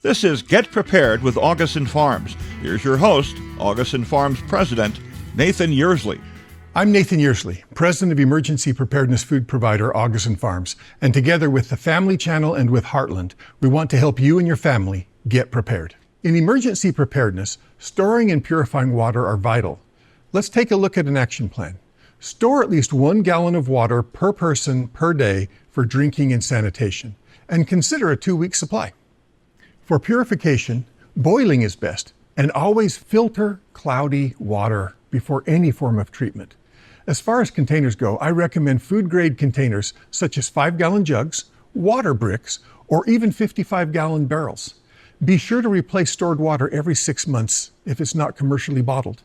This is Get Prepared with Augason Farms. Here's your host, Augason Farms President, Nathan Yearsley. I'm Nathan Yearsley, President of Emergency Preparedness Food Provider Augason Farms, and together with the Family Channel and with Heartland, we want to help you and your family get prepared. In emergency preparedness, storing and purifying water are vital. Let's take a look at an action plan. Store at least 1 gallon of water per person per day for drinking and sanitation, and consider a 2-week supply. For purification, boiling is best, and always filter cloudy water before any form of treatment. As far as containers go, I recommend food-grade containers such as 5-gallon jugs, water bricks, or even 55-gallon barrels. Be sure to replace stored water every 6 months if it's not commercially bottled,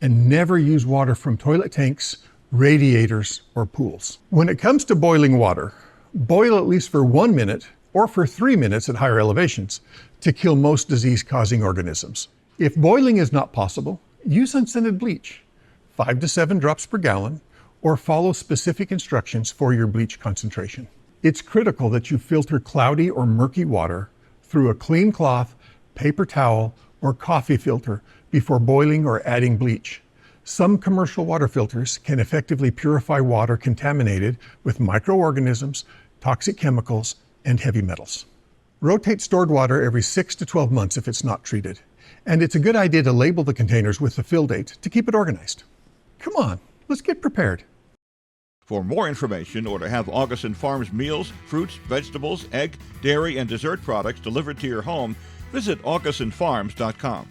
and never use water from toilet tanks, radiators, or pools. When it comes to boiling water, boil at least for 1 minute or for 3 minutes at higher elevations to kill most disease-causing organisms. If boiling is not possible, use unscented bleach, 5 to 7 drops per gallon, or follow specific instructions for your bleach concentration. It's critical that you filter cloudy or murky water through a clean cloth, paper towel, or coffee filter before boiling or adding bleach. Some commercial water filters can effectively purify water contaminated with microorganisms, toxic chemicals, and heavy metals. Rotate stored water every 6 to 12 months if it's not treated. And it's a good idea to label the containers with the fill date to keep it organized. Come on, let's get prepared. For more information or to have Augason Farms meals, fruits, vegetables, egg, dairy, and dessert products delivered to your home, visit AugasonFarms.com.